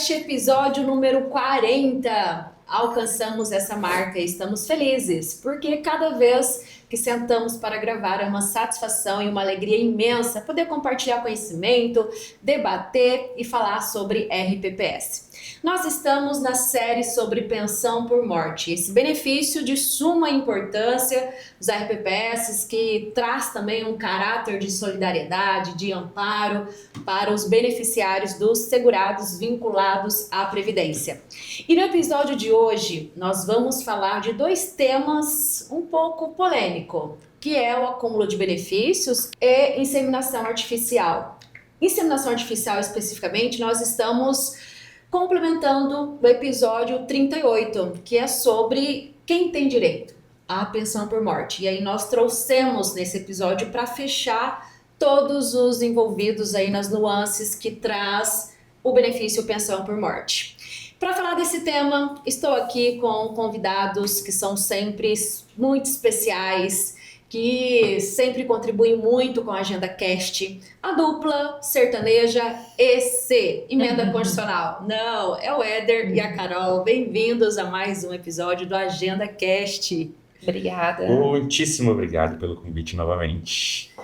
Cast, episódio número 40. Alcançamos essa marca e estamos felizes, porque cada vez que sentamos para gravar é uma satisfação e uma alegria imensa poder compartilhar conhecimento, debater e falar sobre RPPS. Nós estamos na série sobre pensão por morte, esse benefício de suma importância dos RPPS que traz também um caráter de solidariedade, de amparo para os beneficiários dos segurados vinculados à Previdência. E no episódio de hoje nós vamos falar de dois temas um pouco polêmicos, que é o acúmulo de benefícios e inseminação artificial. Inseminação artificial especificamente, nós estamos complementando o episódio 38, que é sobre quem tem direito à pensão por morte. E aí nós trouxemos nesse episódio para fechar todos os envolvidos aí nas nuances que traz o benefício pensão por morte. Para falar desse tema, estou aqui com convidados que são sempre muito especiais, que sempre contribuem muito com a Agenda Cast, a dupla sertaneja EC, Emenda Constitucional. Não, é o Éder e a Carol. Bem-vindos a mais um episódio do Agenda Cast. Obrigada. Muitíssimo obrigado pelo convite novamente.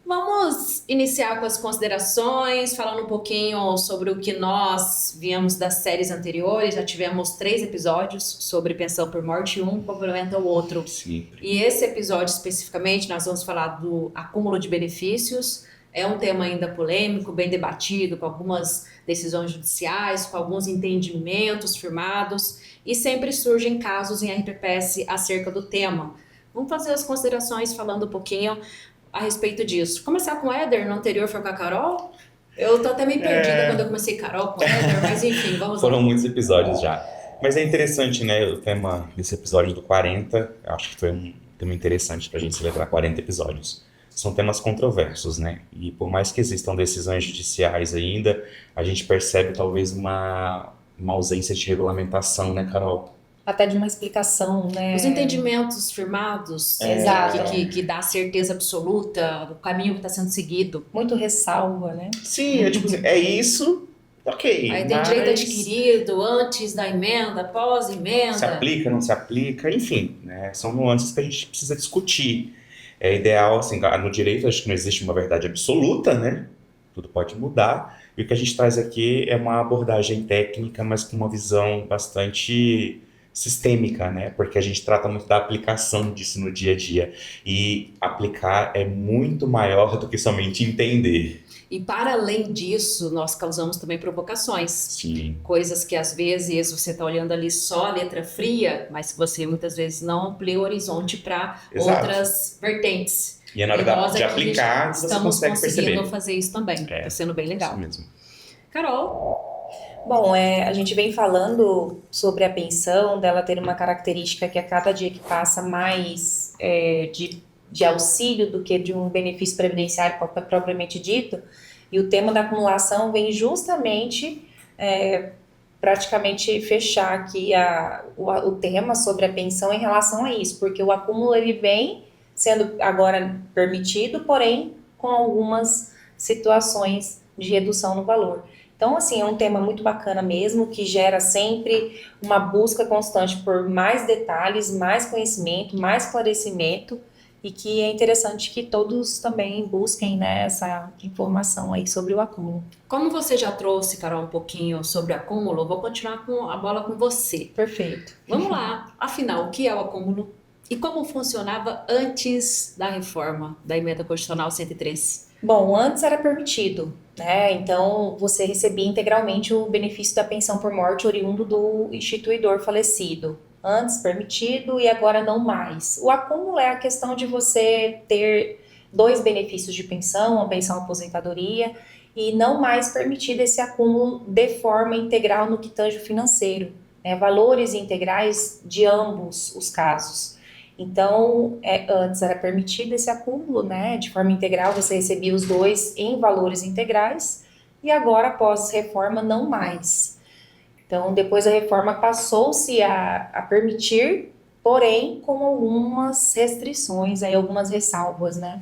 Vamos iniciar com as considerações, falando um pouquinho sobre o que nós viemos das séries anteriores. Já tivemos 3 episódios sobre pensão por morte, um complementa o outro. Sim. E esse episódio especificamente, nós vamos falar do acúmulo de benefícios. É um tema ainda polêmico, bem debatido, com algumas decisões judiciais, com alguns entendimentos firmados, e sempre surgem casos em RPPS acerca do tema. Vamos fazer as considerações falando um pouquinho a respeito disso. Começar com o Éder, no anterior foi com a Carol. Eu tô até meio perdida quando eu comecei Carol com o Éder, mas enfim, vamos lá. Foram muitos episódios já. Mas é interessante, né, o tema desse episódio do 40, eu acho que foi um tema interessante pra gente celebrar 40 episódios. São temas controversos, né? E por mais que existam decisões judiciais ainda, a gente percebe talvez uma ausência de regulamentação, né, Carol? Até de uma explicação, né? Os entendimentos firmados, Exato. que dá certeza absoluta do caminho que está sendo seguido. Muito ressalva, né? Sim, é tipo assim, é isso, ok. Aí tem direito adquirido antes da emenda, pós-emenda. Se aplica, não se aplica, enfim, né? São nuances que a gente precisa discutir. É ideal, assim, no direito acho que não existe uma verdade absoluta, né? Tudo pode mudar. E o que a gente traz aqui é uma abordagem técnica, mas com uma visão bastante sistêmica, né? Porque a gente trata muito da aplicação disso no dia a dia. E aplicar é muito maior do que somente entender. E para além disso, nós causamos também provocações. Sim. Coisas que às vezes você está olhando ali só a letra fria, mas que você muitas vezes não amplia o horizonte para outras vertentes. E é na hora de aplicar, você consegue perceber. Estamos conseguindo fazer isso também. Está sendo bem legal. Isso mesmo. Carol? Bom, a gente vem falando sobre a pensão, dela ter uma característica que a cada dia que passa mais de auxílio do que de um benefício previdenciário propriamente dito, e o tema da acumulação vem justamente praticamente fechar aqui o tema sobre a pensão em relação a isso, porque o acúmulo ele vem sendo agora permitido, porém com algumas situações de redução no valor. Então, assim, é um tema muito bacana mesmo, que gera sempre uma busca constante por mais detalhes, mais conhecimento, mais esclarecimento, e que é interessante que todos também busquem, né, essa informação aí sobre o acúmulo. Como você já trouxe, Carol, um pouquinho sobre o acúmulo, eu vou continuar com a bola com você. Perfeito. Vamos lá. Afinal, o que é o acúmulo e como funcionava antes da reforma da Emenda Constitucional 103? Bom, antes era permitido, né? Então você recebia integralmente o benefício da pensão por morte oriundo do instituidor falecido. Antes permitido e agora não mais. O acúmulo é a questão de você ter 2 benefícios de pensão, uma pensão aposentadoria, e não mais permitido esse acúmulo de forma integral no que tange o financeiro, né? Valores integrais de ambos os casos. Então, antes era permitido esse acúmulo, né? De forma integral, você recebia os 2 em valores integrais, e agora, após reforma, não mais. Então, depois da reforma, passou-se a permitir, porém, com algumas restrições, aí, algumas ressalvas, né?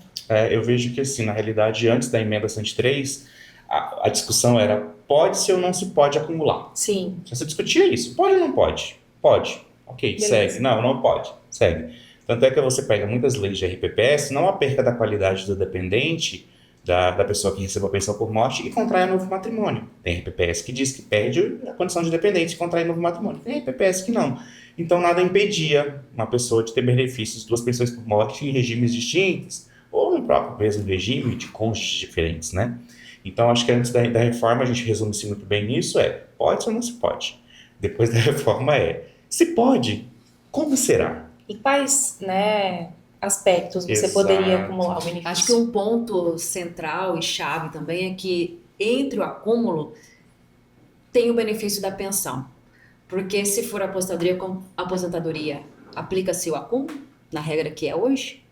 Eu vejo que, assim, na realidade, antes da emenda 103, a discussão era pode-se ou não se pode acumular. Sim. Se você discutir isso, pode ou não pode? Pode. Ok, Beleza. segue. Não, não pode. Segue. Tanto é que você pega muitas leis de RPPS, não a perca da qualidade do dependente, da pessoa que recebeu a pensão por morte e contrai um novo matrimônio. Tem RPPS que diz que perde a condição de dependente e contrai novo matrimônio. Tem RPPS que não. Então nada impedia uma pessoa de ter benefícios, 2 pensões por morte em regimes distintos, ou no próprio mesmo regime de cônjuges diferentes, né? Então acho que antes da reforma, a gente resume-se muito bem nisso, pode ou não se pode? Depois da reforma se pode, como será? E quais, né, aspectos você Exato. poderia acumular o benefício? Acho que um ponto central e chave também é que entre o acúmulo tem o benefício da pensão. Porque se for aposentadoria, aplica-se o acúmulo na regra que é hoje?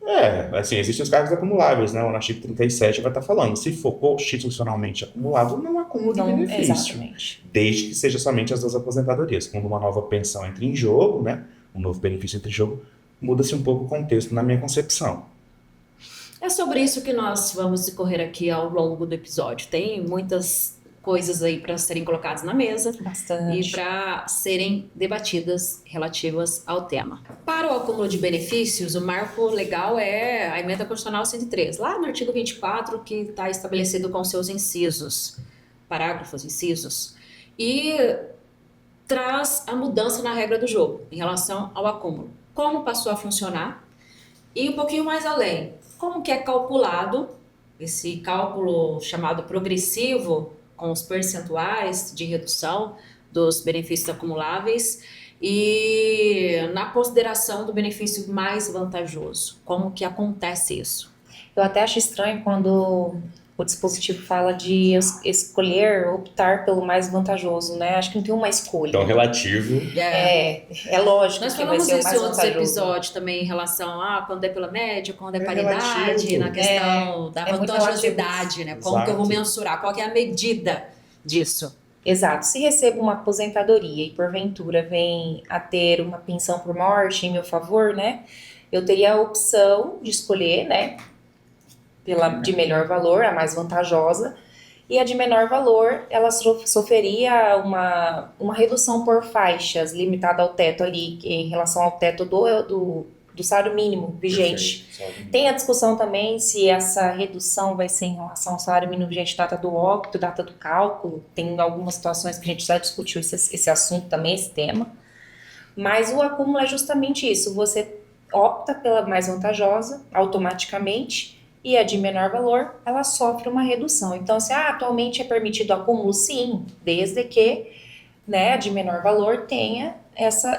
Assim, existem os cargos acumuláveis, né? O artigo 37 vai estar falando, se for constitucionalmente acumulado, não acumula de benefício. Exatamente. Desde que seja somente as 2 aposentadorias. Quando uma nova pensão entra em jogo, né? Um novo benefício entra em jogo, muda-se um pouco o contexto na minha concepção. É sobre isso que nós vamos discorrer aqui ao longo do episódio. Tem muitas coisas aí para serem colocadas na mesa Bastante. e para serem debatidas relativas ao tema. Para o acúmulo de benefícios, o marco legal é a Emenda Constitucional 103, lá no artigo 24, que está estabelecido com seus incisos, parágrafos, incisos, e traz a mudança na regra do jogo em relação ao acúmulo. Como passou a funcionar e um pouquinho mais além, como que é calculado esse cálculo chamado progressivo com os percentuais de redução dos benefícios acumuláveis e na consideração do benefício mais vantajoso. Como que acontece isso? Eu até acho estranho quando o dispositivo fala de escolher, optar pelo mais vantajoso, né? Acho que não tem uma escolha. Então, relativo. É lógico Nós que vai falamos ser o isso mais em outros vantajoso. episódios também em relação a quando é pela média, quando é É paridade, relativo. na questão da muito vantajosidade, né? Como que eu vou Exato. mensurar? Qual que é a medida disso? Exato. Se recebo uma aposentadoria e porventura vem a ter uma pensão por morte em meu favor, né? Eu teria a opção de escolher, né? De melhor valor, a mais vantajosa. E a de menor valor, ela sofreria uma redução por faixas, limitada ao teto ali, em relação ao teto do salário mínimo vigente. Perfeito. Tem a discussão também se essa redução vai ser em relação ao salário mínimo vigente, data do óbito, data do cálculo. Tem algumas situações que a gente já discutiu esse assunto também, esse tema. Mas o acúmulo é justamente isso. Você opta pela mais vantajosa automaticamente e a de menor valor, ela sofre uma redução. Então, se atualmente é permitido acúmulo, sim, desde que, né, a de menor valor tenha essa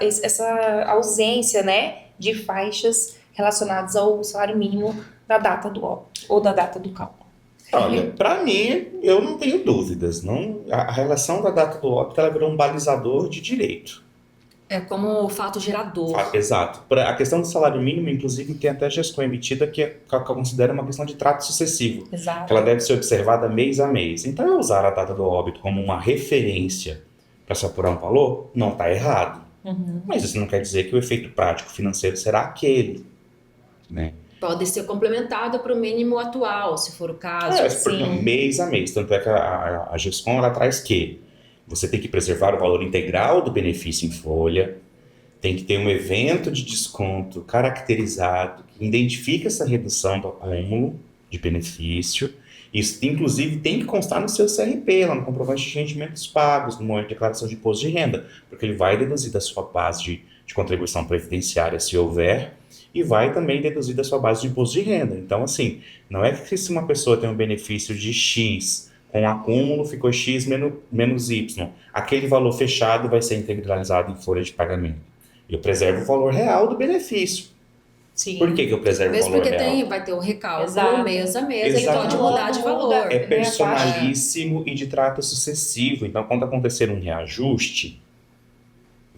ausência, né, de faixas relacionadas ao salário mínimo da data do óbito ou da data do cálculo. Olha, para mim, eu não tenho dúvidas. A relação da data do óbito ela virou um balizador de direito. É como o fato gerador. Exato. A questão do salário mínimo, inclusive, tem até gestão emitida que considera uma questão de trato sucessivo. Exato. Que ela deve ser observada mês a mês. Então, eu usar a data do óbito como uma referência para se apurar um valor, não está errado. Uhum. Mas isso não quer dizer que o efeito prático financeiro será aquele, né? Pode ser complementado para o mínimo atual, se for o caso. sim. Mês a mês. Tanto é que a GESCOM ela traz que você tem que preservar o valor integral do benefício em folha, tem que ter um evento de desconto caracterizado que identifica essa redução do acúmulo de benefício. Isso, inclusive, tem que constar no seu CRP, lá no comprovante de rendimentos pagos, no momento de declaração de imposto de renda, porque ele vai deduzir da sua base de contribuição previdenciária, se houver, e vai também deduzir da sua base de imposto de renda. Então, assim, não é que se uma pessoa tem um benefício de X, com acúmulo ficou X menos Y, aquele valor fechado vai ser integralizado em folha de pagamento. Eu preservo o valor real do benefício. Sim. Por que eu preservo o Mesmo valor porque real? vai ter o recálculo Exato. mês a mês, ele Exato. pode mudar de valor. É personalíssimo e de trato sucessivo. Então, quando acontecer um reajuste,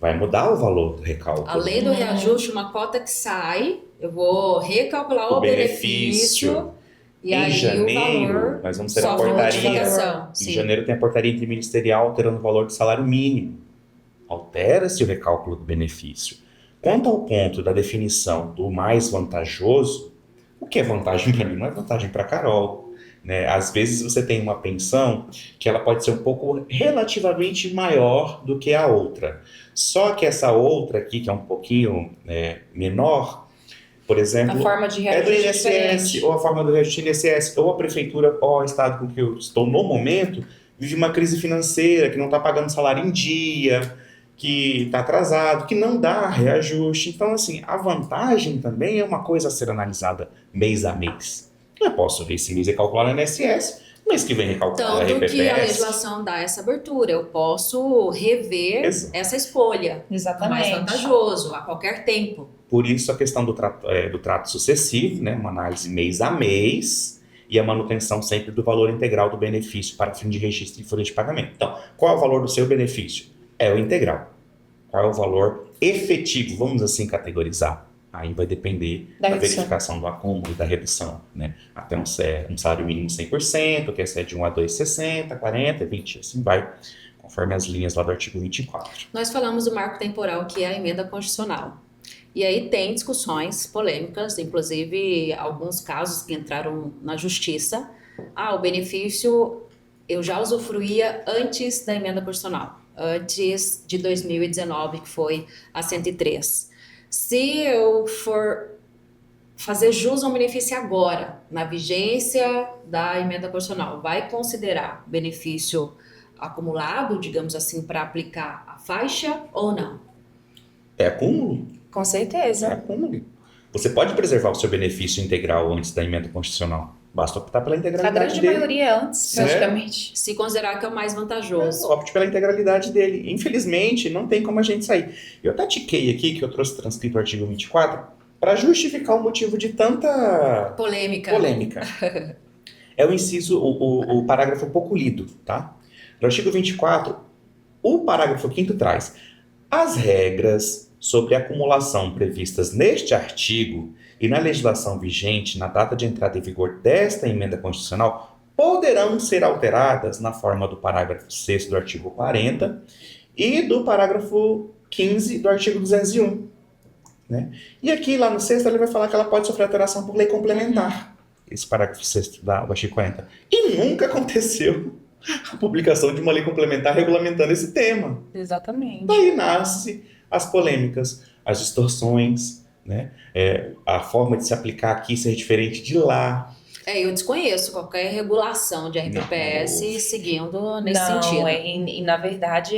vai mudar o valor do recálculo. Além do reajuste, uma cota que sai, eu vou recalcular o benefício e em aí janeiro, o valor nós vamos ter a sofre portaria. modificação. Em Sim. janeiro tem a portaria interministerial alterando o valor do salário mínimo. Altera-se o recálculo do benefício. Quanto ao ponto da definição do mais vantajoso, o que é vantagem para mim não é vantagem para Carol. né? Às vezes você tem uma pensão que ela pode ser um pouco relativamente maior do que a outra. Só que essa outra aqui, que é um pouquinho menor, por A exemplo, forma de é do reajuste é INSS, diferente. ou a forma do reajuste do INSS, ou a prefeitura, ou o estado com que eu estou no momento, vive uma crise financeira, que não está pagando salário em dia, que está atrasado, que não dá reajuste. Então, assim, a vantagem também é uma coisa a ser analisada mês a mês. Eu posso ver esse mês e calcular no INSS, mês que vem recalcular a Tanto que a RPPS. legislação dá essa abertura, eu posso rever Exato. essa escolha. Mais Exatamente. vantajoso, a qualquer tempo. Por isso a questão do trato sucessivo, né, uma análise mês a mês, e a manutenção sempre do valor integral do benefício para fim de registro e folha de pagamento. Então, qual é o valor do seu benefício? É o integral. Qual é o valor efetivo? Vamos assim categorizar. Aí vai depender Da da redução. verificação do acúmulo e da redução, né? Até um salário mínimo 100%, que é de 1 a 2,60, 40, 20, assim vai, conforme as linhas lá do artigo 24. Nós falamos do marco temporal, que é a emenda constitucional. E aí tem discussões polêmicas, inclusive alguns casos que entraram na justiça. O benefício eu já usufruía antes da emenda constitucional, antes de 2019, que foi a 103. Se eu for fazer jus ao benefício agora, na vigência da emenda constitucional, vai considerar benefício acumulado, digamos assim, para aplicar a faixa ou não? É acúmulo? Com É certeza. acúmulo. Você pode preservar o seu benefício integral antes da emenda constitucional. Basta optar pela A integralidade grande dele. maioria é antes, Né? praticamente. Se considerar que é o mais vantajoso. Opte pela integralidade dele. Infelizmente, não tem como a gente sair. Eu até tiquei aqui, que eu trouxe transcrito o artigo 24, para justificar o motivo de tanta Polêmica. polêmica. É o inciso, o parágrafo pouco lido, tá? No artigo 24, o parágrafo 5º traz: as regras sobre acumulação previstas neste artigo e na legislação vigente na data de entrada em vigor desta emenda constitucional poderão ser alteradas na forma do parágrafo 6º do artigo 40 e do parágrafo 15 do artigo 201. Né? E aqui, lá no 6º, ele vai falar que ela pode sofrer alteração por lei complementar. Esse parágrafo 6º do artigo 40. E nunca aconteceu a publicação de uma lei complementar regulamentando esse tema. Exatamente. Daí nasce as polêmicas, as distorções, né? A forma de se aplicar aqui ser diferente de lá. Eu desconheço qualquer regulação de RPPS Não. seguindo nesse Não, sentido. e na verdade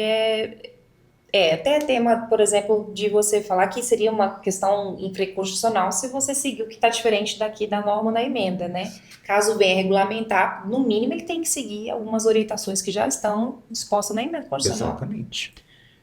até tema, por exemplo, de você falar que seria uma questão infraconstitucional se você seguir o que está diferente daqui da norma na emenda, né? Caso venha regulamentar, no mínimo ele tem que seguir algumas orientações que já estão dispostas na emenda constitucional. Exatamente.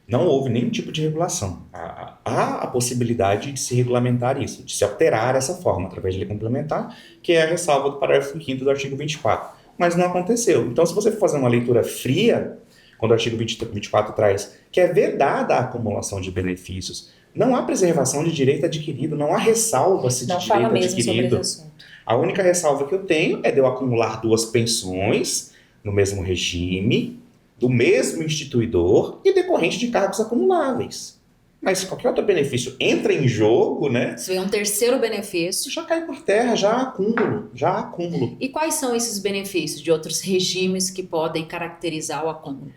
Não houve nenhum tipo de regulação. Há a possibilidade de se regulamentar isso, de se alterar essa forma através de lei complementar, que é a ressalva do parágrafo 5º do artigo 24. Mas não aconteceu. Então, se você for fazer uma leitura fria, quando o artigo 24 traz que é vedada a acumulação de benefícios, não há preservação de direito adquirido, não há ressalva-se de Não fala direito mesmo sobre adquirido. esse assunto. A única ressalva que eu tenho é de eu acumular duas pensões no mesmo regime, do mesmo instituidor e decorrente de cargos acumuláveis. Mas qualquer outro benefício entra em jogo, né? Se vem um terceiro benefício. Já cai por terra, já há acúmulo. E quais são esses benefícios de outros regimes que podem caracterizar o acúmulo?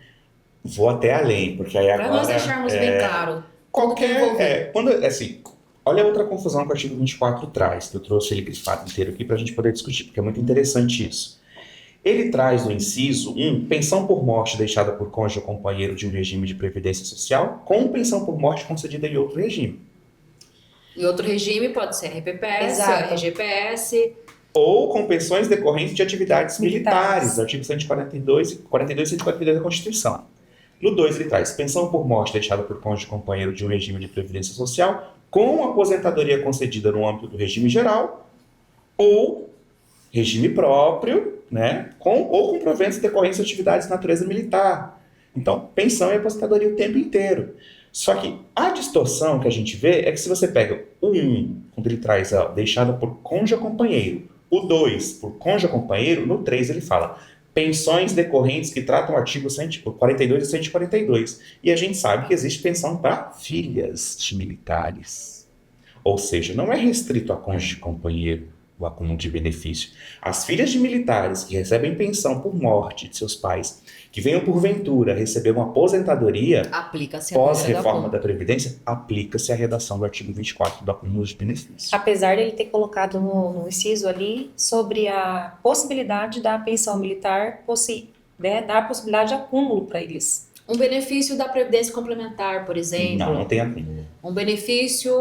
Vou até além, porque aí Para agora... nós deixarmos bem claro tudo que envolve. Olha a outra confusão que o artigo 24 traz, que eu trouxe ele grifado inteiro aqui para a gente poder discutir, porque é muito interessante isso. Ele traz no inciso 1, pensão por morte deixada por cônjuge ou companheiro de um regime de previdência social, com pensão por morte concedida em outro regime. E outro regime pode ser RPPS, Exato. RGPS. Ou com pensões decorrentes de atividades militares, Militares. artigo 142 e 42 e 142 da Constituição. No 2 ele traz pensão por morte deixada por cônjuge ou companheiro de um regime de previdência social, com aposentadoria concedida no âmbito do regime geral, ou regime próprio, né, ou com proventos decorrentes de atividades de natureza militar. Então, pensão e aposentadoria o tempo inteiro. Só que a distorção que a gente vê é que se você pega o 1, quando ele traz deixada por cônjuge ou companheiro, o 2 por cônjuge ou companheiro, no 3 ele fala pensões decorrentes que tratam o artigo 142 e 142. E a gente sabe que existe pensão para filhas de militares. Ou seja, não é restrito a cônjuge e companheiro. o acúmulo de benefício. As filhas de militares que recebem pensão por morte de seus pais, que venham porventura receber uma aposentadoria Aplica-se a regra do pós-reforma acúmulo. da Previdência, aplica-se a redação do artigo 24 do acúmulo de benefícios. Apesar dele ter colocado no inciso ali sobre a possibilidade da pensão militar, dar a possibilidade de acúmulo para eles. Um benefício da Previdência Complementar, por exemplo. Não tem acúmulo. Um benefício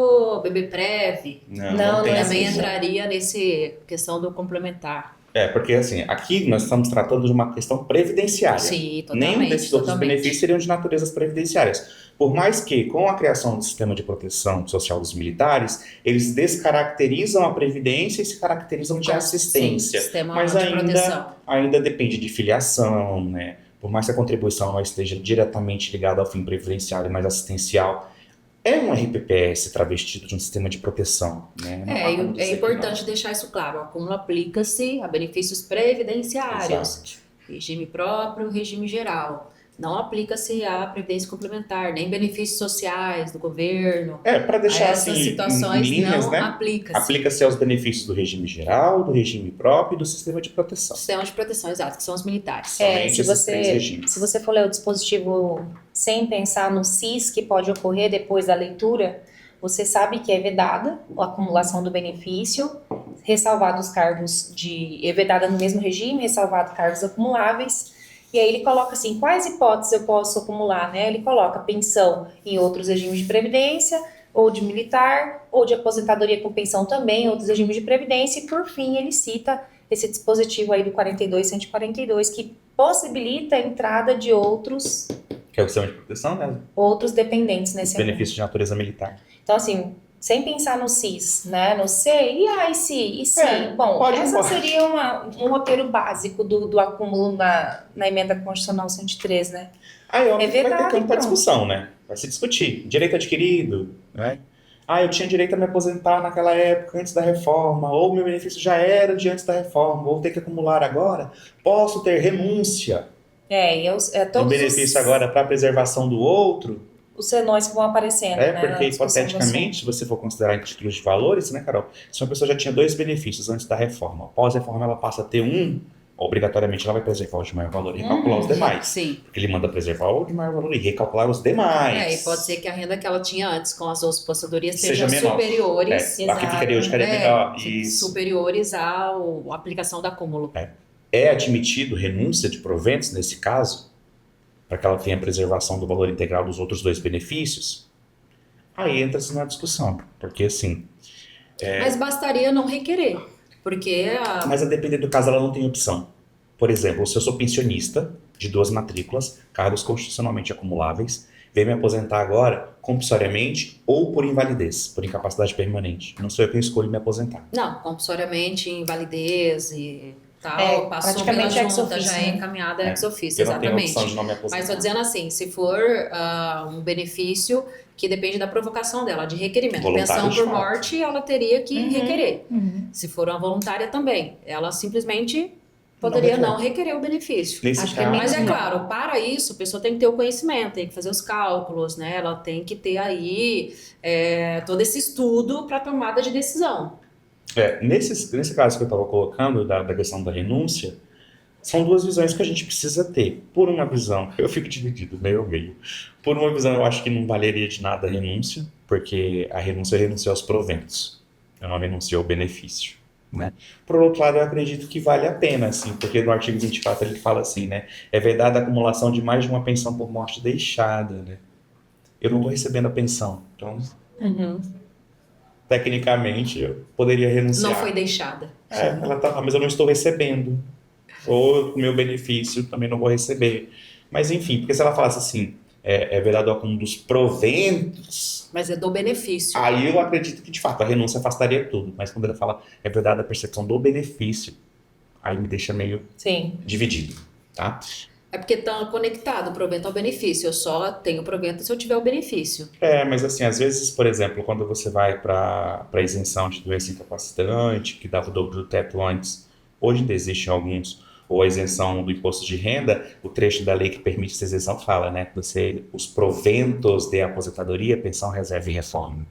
BB-Prev. Não tem Também acúmulo. entraria nesse questão do complementar. Porque assim, aqui nós estamos tratando de uma questão previdenciária. Sim, Nenhum totalmente. desses outros benefícios seriam de naturezas previdenciárias. Por mais que, com a criação do sistema de proteção social dos militares, eles descaracterizam a previdência e se caracterizam de assistência. Sim, sistema Mas de proteção. ainda depende de filiação, né? Por mais que a contribuição não esteja diretamente ligada ao fim previdenciário, mas assistencial, é um RPPS travestido de um sistema de proteção, né? Não há como dizer É que importante deixar isso claro. O acúmulo aplica-se a benefícios previdenciários. Exato. Regime próprio, regime geral. Não aplica-se à previdência complementar, nem benefícios sociais do governo. Para deixar Essas assim, situações em linhas, não né? aplica-se. Aplica-se aos benefícios do regime geral, do regime próprio e do sistema de proteção. Sistema de proteção, exato, que são os militares. Somente esses três regimes. Se você for ler o dispositivo sem pensar no CIS que pode ocorrer depois da leitura, você sabe que é vedada a acumulação do benefício, ressalvados cargos é vedada no mesmo regime, ressalvado cargos acumuláveis. E aí ele coloca assim, quais hipóteses eu posso acumular, né? Ele coloca pensão em outros regimes de previdência, ou de militar, ou de aposentadoria com pensão também, outros regimes de previdência, e por fim ele cita esse dispositivo aí do 42.142, que possibilita a entrada de outros Que é o sistema de proteção, né? dependentes nesse Benefício de natureza militar. Então assim, sem pensar no CIS, né, no C, e se? Bom, pode essa embora. seria um roteiro básico do acúmulo na Emenda Constitucional 103, né? Aí ó, vai ter vedado, campo para então. discussão, né? Vai se discutir. Direito adquirido, né? Eu tinha direito a me aposentar naquela época, antes da reforma, ou meu benefício já era de antes da reforma, ou ter que acumular agora. Posso ter renúncia do Todos benefício agora para preservação do outro. os senões que vão aparecendo, né? Porque, na discussão do hipoteticamente, se você for considerar em títulos de valores, né, Carol? Se uma pessoa já tinha 2 benefícios antes da reforma, após a reforma ela passa a ter um, obrigatoriamente ela vai preservar o de maior valor e recalcular os demais. Sim. Porque ele manda preservar o de maior valor e recalcular os demais. E pode ser que a renda que ela tinha antes com as outras aposentadorias Seja sejam menor. superiores. A que ficaria hoje ficaria melhor. Isso. Superiores à aplicação do acúmulo. É admitido renúncia de proventos nesse caso, para que ela tenha preservação do valor integral dos outros 2 benefícios? Aí entra-se na discussão, porque assim... Mas bastaria não requerer, porque Mas a depender do caso ela não tem opção. Por exemplo, se eu sou pensionista de 2 matrículas, cargos constitucionalmente acumuláveis, venho me aposentar agora compulsoriamente ou por invalidez, por incapacidade permanente. Não sou eu quem escolho me aposentar. não, compulsoriamente, invalidez e tal, passou pela praticamente ex junta, officio, já é né? encaminhada ex officio, Eu não tenho exatamente. opção de não me aposentar. Mas estou dizendo assim, se for um benefício que depende da provocação dela, de requerimento. Voluntário, Pensão de por fato. morte, ela teria que requerer. Uhum. Se for uma voluntária também, ela simplesmente poderia não requerer o benefício. Nesse Acho que é caso, Mas é Não. claro, para isso, a pessoa tem que ter o conhecimento, tem que fazer os cálculos, né? Ela tem que ter aí todo esse estudo para tomada de decisão. nesse caso que eu estava colocando, da questão da renúncia, são 2 visões que a gente precisa ter. Por uma visão, eu fico dividido, meio a meio. Por uma visão, eu acho que não valeria de nada a renúncia, porque a renúncia renuncia aos proventos. Eu não renuncio ao benefício. Né? Por outro lado, eu acredito que vale a pena, assim, porque no artigo 24 ele fala assim, né? É vedada a acumulação de mais de uma pensão por morte deixada, né? Eu não estou recebendo a pensão, então, Uhum. tecnicamente, eu poderia renunciar. Não foi deixada. Ela tá lá, mas eu não estou recebendo. Ou o meu benefício também não vou receber. Mas enfim, porque se ela falasse assim, é vedado o acúmulo dos proventos, Mas é do benefício. aí eu acredito que de fato a renúncia afastaria tudo. Mas quando ela fala é vedada a percepção do benefício, aí me deixa meio Sim. dividido, tá? É porque está conectado o provento ao benefício. Eu só tenho provento se eu tiver o benefício. Mas assim, às vezes, por exemplo, quando você vai para isenção de doença incapacitante, que dava o dobro do teto antes, hoje ainda existem alguns, ou a isenção do imposto de renda, o trecho da lei que permite essa isenção fala, né, que os proventos de aposentadoria, pensão, reserva e reforma,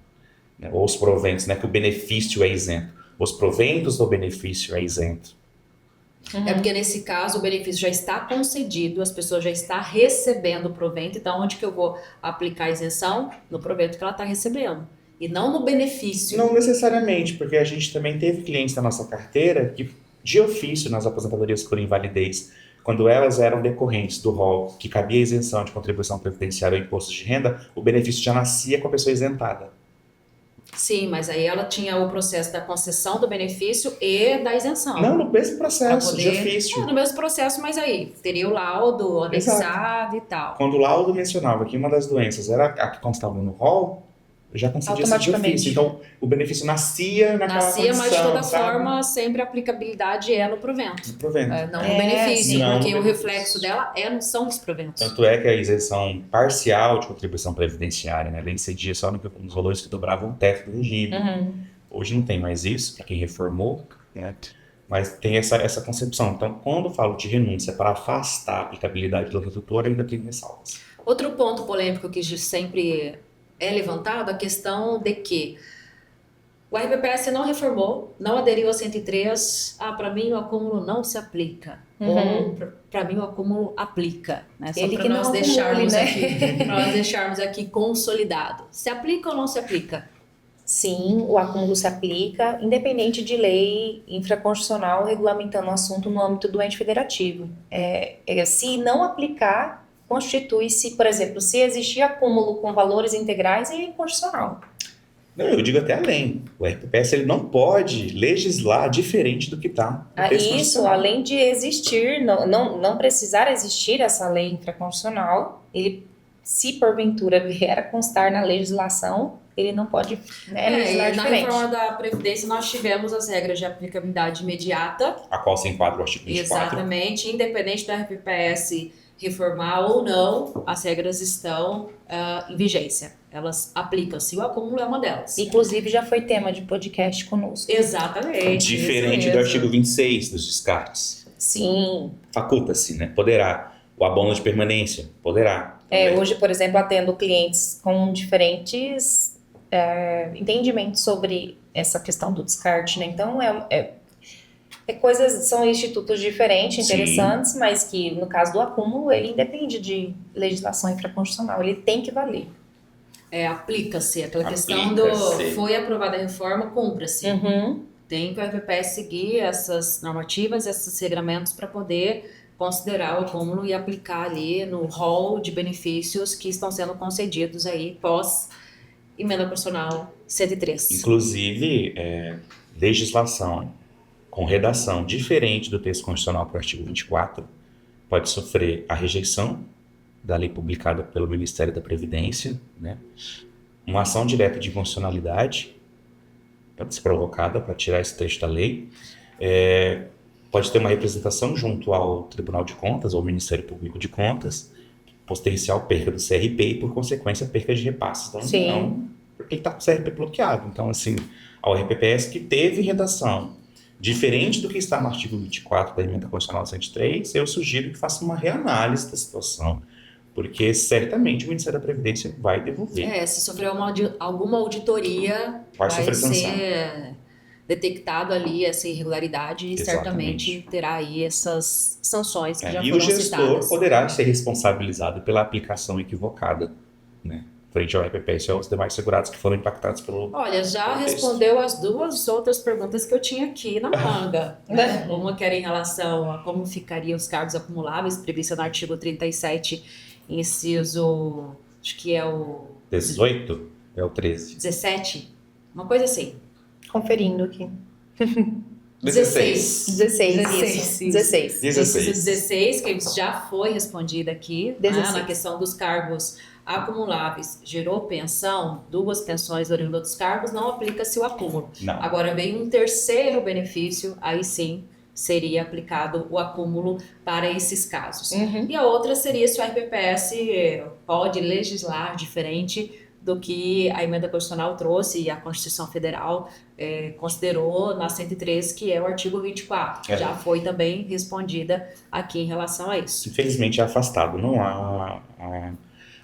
né, ou os proventos, né, que o benefício é isento. os proventos do benefício é isento. É porque nesse caso o benefício já está concedido, as pessoas já estão recebendo o provento, então onde que eu vou aplicar a isenção? No provento que ela está recebendo, e não no benefício. Não necessariamente, porque a gente também teve clientes da nossa carteira que, de ofício, nas aposentadorias por invalidez, quando elas eram decorrentes do rol que cabia isenção de contribuição previdenciária ou imposto de renda, o benefício já nascia com a pessoa isentada. Sim, mas aí ela tinha o processo da concessão do benefício e da isenção. Não, no mesmo processo, Pra de poder- ofício. No mesmo processo, mas aí teria o laudo anexado e tal. Quando o laudo mencionava que uma das doenças era a que constava no rol, já concedia esse de Automaticamente. ofício. Então, o benefício nascia naquela Nascia, condição, mas de toda sabe? forma, sempre a aplicabilidade é no provento. Do provento. Não no É, benefício, sim. Não porque no o benefício. reflexo dela são os proventos. Tanto é que a isenção parcial de contribuição previdenciária, né, ela incidia só nos valores que dobravam o teto do regime. Hoje não tem mais isso, para quem reformou, né? Mas tem essa concepção. Então, quando eu falo de renúncia para afastar a aplicabilidade do redutor, ainda tem ressalvas. Outro ponto polêmico que sempre é levantado, a questão de que o RPPS não reformou, não aderiu a 103, para mim o acúmulo não se aplica. Ou para mim o acúmulo aplica, né? Só Ele para que não nós acumule, deixarmos né? aqui, pra nós deixarmos aqui consolidado. Se aplica ou não se aplica? Sim, o acúmulo se aplica, independente de lei infraconstitucional regulamentando o assunto no âmbito do ente federativo. Se não aplicar, constitui-se, por exemplo, se existir acúmulo com valores integrais, é inconstitucional. Não, eu digo até além. O RPPS ele não pode legislar diferente do que está no texto Isso, constitucional. além de existir, não precisar existir essa lei infraconstitucional, ele, se porventura vier a constar na legislação, ele não pode legislar E na diferente. reforma da Previdência nós tivemos as regras de aplicabilidade imediata. A qual se enquadra o artigo 24. Exatamente, independente do RPPS reformar ou não, as regras estão em vigência. Elas aplicam-se, o acúmulo é uma delas. Inclusive, já foi tema de podcast conosco. Exatamente. Diferente isso do mesmo. artigo 26 dos descartes. Sim. Faculta-se, né? Poderá. O abono de permanência, poderá. Também. Hoje, por exemplo, atendo clientes com diferentes entendimentos sobre essa questão do descarte, né? Então, são institutos diferentes, Sim. interessantes, mas que, no caso do acúmulo, ele independe de legislação infraconstitucional, ele tem que valer. Aplica-se, aquela questão do Aplica-se. foi aprovada a reforma, cumpra-se. Uhum. Tem que o RPPS seguir essas normativas, esses regramentos para poder considerar o acúmulo e aplicar ali no rol de benefícios que estão sendo concedidos aí pós emenda constitucional 103. Inclusive, legislação com redação diferente do texto constitucional para o artigo 24 pode sofrer a rejeição da lei publicada pelo Ministério da Previdência, né? Uma ação direta de inconstitucionalidade pode ser provocada para tirar esse trecho da lei. Pode ter uma representação junto ao Tribunal de Contas ou ao Ministério Público de Contas, potencial perca do CRP e, por consequência, perca de repasses da União, porque ele está com o CRP bloqueado. Então, assim, ao RPPS que teve redação diferente do que está no artigo 24 da Emenda Constitucional 103, eu sugiro que faça uma reanálise da situação, porque certamente o Ministério da Previdência vai devolver. Se sofrer alguma auditoria, Vai vai sofrer sanção. ser detectado ali essa irregularidade e Exatamente. certamente terá aí essas sanções que já E foram o gestor citadas. poderá ser responsabilizado pela aplicação equivocada, né, frente ao RPPS e aos demais segurados que foram impactados pelo... Olha, já Contexto. respondeu as duas outras perguntas que eu tinha aqui na manga. Né? Uma que era em relação a como ficariam os cargos acumuláveis, previsto no artigo 37, inciso, acho que é o 18 é o 13. 17, uma coisa assim. Conferindo aqui. 16. 16. 16. 16. Inciso 16, que já foi respondida aqui, 16. na questão dos cargos acumuláveis. Gerou pensão, 2 pensões oriundas dos cargos, não aplica-se o acúmulo. Não. Agora veio um terceiro benefício, aí sim seria aplicado o acúmulo para esses casos. Uhum. E a outra seria se o RPPS pode legislar diferente do que a emenda constitucional trouxe e a Constituição Federal considerou na 103, que é o artigo 24. Já foi também respondida aqui em relação a isso. Infelizmente é afastado, não há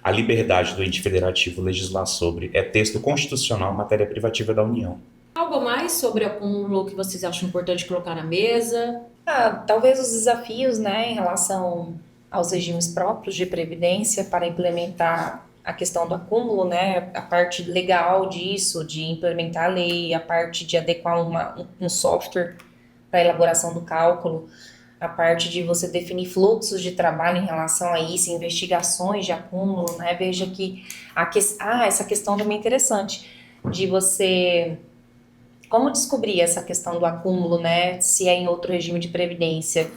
a liberdade do ente federativo legislar sobre. É texto constitucional, matéria privativa da União. Algo mais mais sobre acúmulo que vocês acham importante colocar na mesa? Talvez os desafios, né, em relação aos regimes próprios de previdência para implementar a questão do acúmulo, né, a parte legal disso, de implementar a lei, a parte de adequar um software para a elaboração do cálculo, a parte de você definir fluxos de trabalho em relação a isso, investigações de acúmulo, né, veja que essa questão também é interessante, de você... Como descobrir essa questão do acúmulo, né? Se é em outro regime de previdência?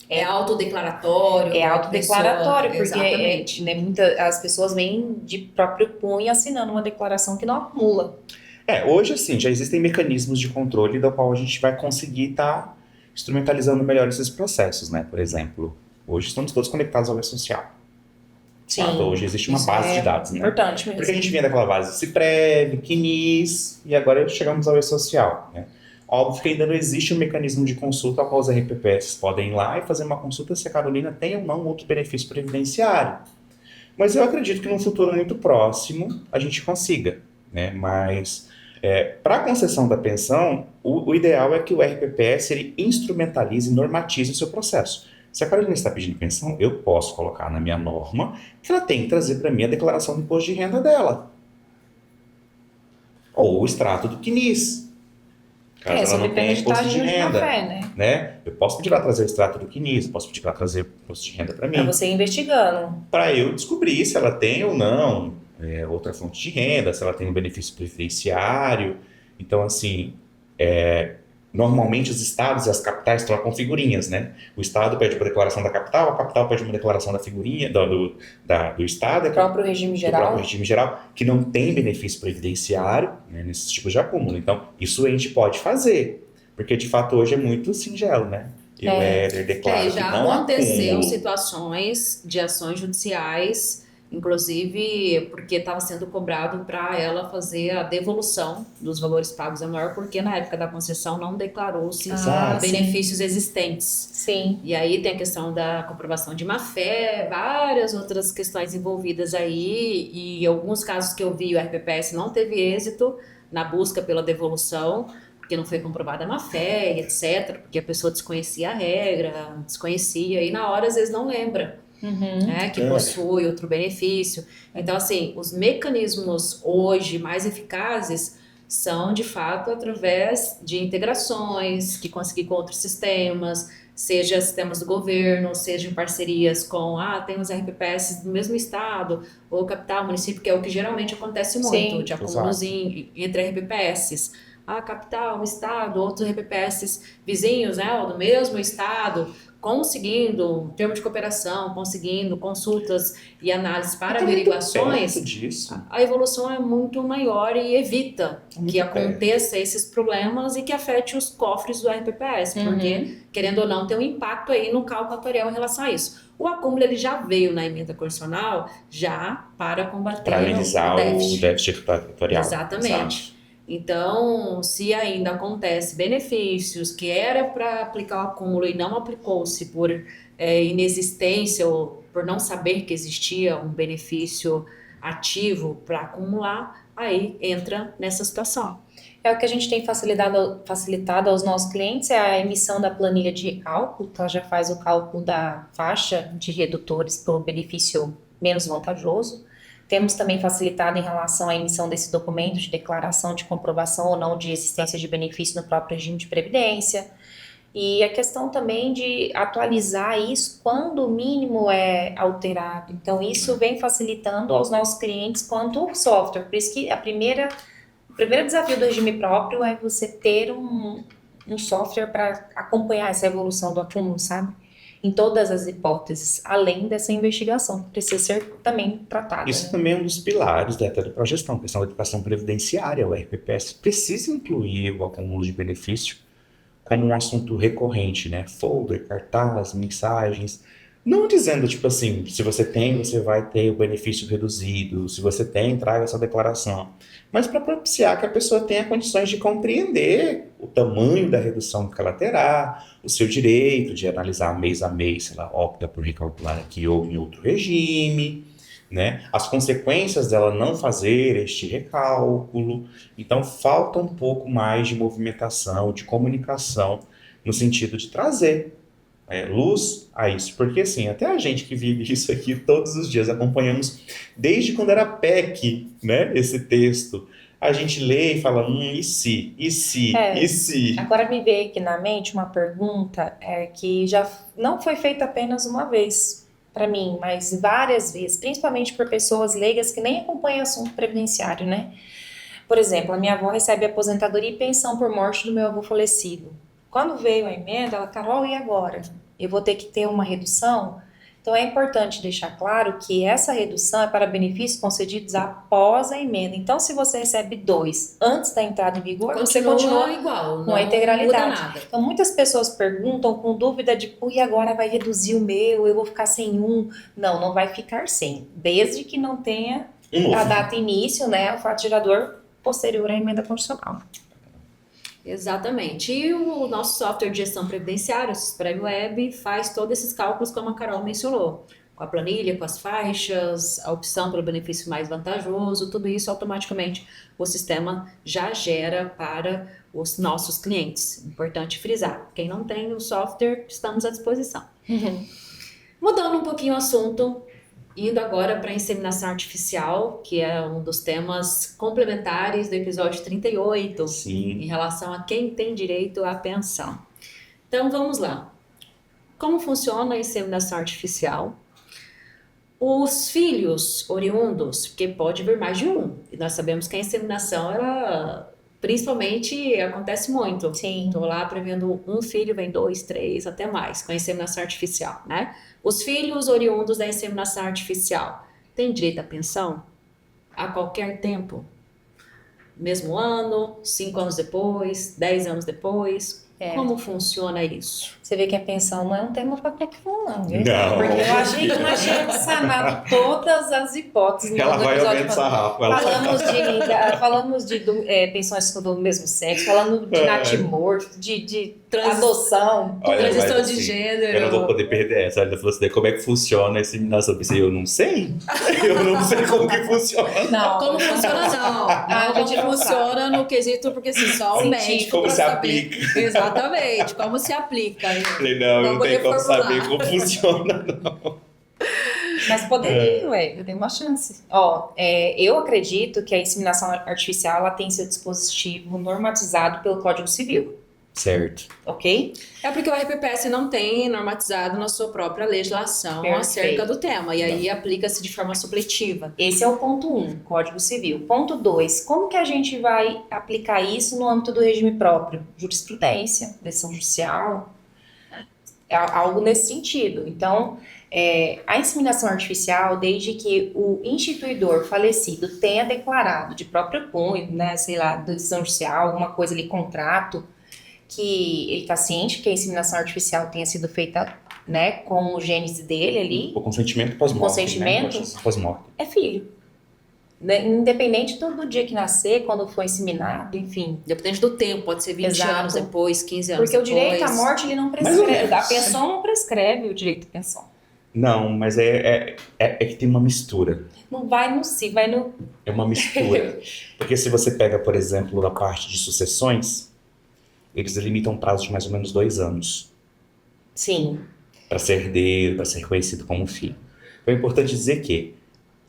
É autodeclaratório? É autodeclaratório, porque exatamente. as pessoas vêm de próprio punho assinando uma declaração que não acumula. Hoje, assim, já existem mecanismos de controle do qual a gente vai conseguir estar instrumentalizando melhor esses processos, né? Por exemplo, hoje estamos todos conectados ao e-social. Sim. Hoje existe uma isso base de dados, né? Importante mesmo. Porque a gente vinha daquela base CIPREV, CNIS, e agora chegamos ao e-social, né? Óbvio que ainda não existe um mecanismo de consulta ao qual os RPPS podem ir lá e fazer uma consulta se a Carolina tem ou não outro benefício previdenciário. Mas eu acredito que num futuro muito próximo a gente consiga, né? Mas para a concessão da pensão, o ideal é que o RPPS ele instrumentalize e normatize o seu processo. Se a Carolina está pedindo pensão, eu posso colocar na minha norma que ela tem que trazer para mim a declaração do imposto de renda dela. Ou o extrato do CNIS. Caso ela não tenha imposto de renda. Né? Eu posso pedir ela trazer o extrato do CNIS, eu posso pedir ela trazer o imposto de renda para mim. Para você ir investigando. Para eu descobrir se ela tem ou não outra fonte de renda, se ela tem um benefício previdenciário. Então, assim, normalmente os estados e as capitais trocam figurinhas, né? O estado pede para declaração da capital, a capital pede uma declaração da figurinha do estado. Do próprio regime geral. Do próprio regime geral, que não tem benefício previdenciário, né, nesses tipos de acúmulo. Então, isso a gente pode fazer, porque de fato hoje é muito singelo, né? Eu, Éder, declaro que não acumulo. Já aconteceu situações de ações judiciais, inclusive porque estava sendo cobrado para ela fazer a devolução dos valores pagos a maior, porque na época da concessão não declarou-se benefícios existentes. Sim. E aí tem a questão da comprovação de má-fé, várias outras questões envolvidas aí, e em alguns casos que eu vi o RPPS não teve êxito na busca pela devolução, porque não foi comprovada a má-fé, etc., porque a pessoa desconhecia a regra, desconhecia, e na hora às vezes não lembra. Né, que possui outro benefício. Então, assim, os mecanismos hoje mais eficazes são, de fato, através de integrações, que conseguir com outros sistemas, seja sistemas do governo, seja em parcerias com, tem os RPPS do mesmo estado, ou capital, município, que é o que geralmente acontece muito, de acúmulos entre RPPS. Capital, estado, outros RPPS vizinhos, né, ou do mesmo estado, conseguindo termo de cooperação, conseguindo consultas e análises para averiguações, a evolução é muito maior e evita que aconteça esses problemas e que afete os cofres do RPPS, porque, querendo ou não, tem um impacto aí no cálculo atuarial em relação a isso. O acúmulo ele já veio na emenda constitucional já para combater para amenizar o déficit atuarial. Exatamente. Exato. Então, se ainda acontece benefícios que era para aplicar o acúmulo e não aplicou-se por inexistência ou por não saber que existia um benefício ativo para acumular, aí entra nessa situação. O que a gente tem facilitado aos nossos clientes é a emissão da planilha de cálculo, então já faz o cálculo da faixa de redutores pelo benefício menos vantajoso. Temos também facilitado em relação à emissão desse documento de declaração de comprovação ou não de existência de benefício no próprio regime de previdência. E a questão também de atualizar isso quando o mínimo é alterado. Então, isso vem facilitando aos nossos clientes quanto software. Por isso que o primeiro desafio do regime próprio é você ter um software para acompanhar essa evolução do acúmulo, sabe? Em todas as hipóteses, além dessa investigação, que precisa ser também tratada. Isso também é um dos pilares da gestão, a questão da educação previdenciária. O RPPS precisa incluir o acúmulo de benefício como um assunto recorrente, né? Folder, cartaz, mensagens. Não dizendo, tipo assim, se você tem, você vai ter o benefício reduzido, se você tem, traga essa declaração. Mas para propiciar que a pessoa tenha condições de compreender o tamanho da redução que ela terá, o seu direito de analisar mês a mês, se ela opta por recalcular aqui ou em outro regime, né? As consequências dela não fazer este recálculo. Então, falta um pouco mais de movimentação, de comunicação, no sentido de trazer luz a isso. Porque, assim, até a gente que vive isso aqui todos os dias, acompanhamos desde quando era PEC, né? Esse texto. A gente lê e fala, e se? E se? E se? Agora me veio aqui na mente uma pergunta que já não foi feita apenas uma vez para mim, mas várias vezes, principalmente por pessoas leigas que nem acompanham assunto previdenciário, né? Por exemplo, a minha avó recebe aposentadoria e pensão por morte do meu avô falecido. Quando veio a emenda, ela, Carol, e agora? Eu vou ter que ter uma redução? Então é importante deixar claro que essa redução é para benefícios concedidos após a emenda. Então, se você recebe 2 antes da entrada em vigor, você continua igual, com a integralidade. Muda nada. Então, muitas pessoas perguntam com dúvida de, e agora vai reduzir o meu, eu vou ficar sem um. Não, não vai ficar sem, desde que não tenha a data início, né, o fato gerador posterior à emenda constitucional. Exatamente. E o nosso software de gestão previdenciária, o Sisprem Web, faz todos esses cálculos como a Carol mencionou. Com a planilha, com as faixas, a opção pelo benefício mais vantajoso, tudo isso automaticamente o sistema já gera para os nossos clientes. Importante frisar. Quem não tem o software, estamos à disposição. Mudando um pouquinho o assunto, indo agora para a inseminação artificial, que é um dos temas complementares do episódio 38, em relação a quem tem direito à pensão. Então vamos lá. Como funciona a inseminação artificial? Os filhos oriundos, porque pode vir mais de um, e nós sabemos que a inseminação, ela principalmente acontece muito. Sim. Estou lá prevendo um filho, vem 2, 3, até mais, com a inseminação artificial, né? Os filhos oriundos da inseminação artificial têm direito à pensão a qualquer tempo? Mesmo ano, 5 anos depois, 10 anos depois? Como funciona isso? Você vê que a pensão não é um tema para qualquer um, não, viu? Não. Porque eu achei que nós tínhamos sanado todas as hipóteses. Ela vai aumentar sarrafo. Falamos de pensões do mesmo sexo, falando de natimorto, de adoção, transição mas, de assim, gênero. Eu não vou poder perder essa. Ela falou assim, como é que funciona a inseminação? Eu pensei, eu não sei. Eu não sei como que funciona. Não. Como funciona, não. A gente funciona no quesito, porque assim, só o médico como pra se saber. aplica. Exatamente, como se aplica. Falei, não tem como saber como funciona, não. Mas poderia, eu tenho uma chance. Eu acredito que a inseminação artificial ela tem seu dispositivo normatizado pelo Código Civil. Certo. Ok? É porque o RPPS não tem normatizado na sua própria legislação acerca do tema, e aí aplica-se de forma supletiva. Esse é o ponto 1, Código Civil. Ponto 2, como que a gente vai aplicar isso no âmbito do regime próprio? Jurisprudência, decisão judicial, algo nesse sentido. Então, a inseminação artificial, desde que o instituidor falecido tenha declarado de próprio punho, né, sei lá, decisão judicial, alguma coisa ali, contrato, que ele está ciente que a inseminação artificial tenha sido feita, né, com o gênese dele ali. O consentimento pós-morte. Consentimento. Né? Pós-morte. É filho. Né? Independente do dia que nascer, quando for inseminado, enfim. Dependente do tempo, pode ser 20 anos depois, 15 anos Porque depois. o direito à morte, ele não prescreve. A pensão não prescreve o direito à pensão. Não, mas é que tem uma mistura. Não vai no si, vai no... É uma mistura. Porque se você pega, por exemplo, na parte de sucessões, eles delimitam um prazo de mais ou menos 2 anos. Sim. Para ser herdeiro, para ser reconhecido como filho. Então é importante dizer que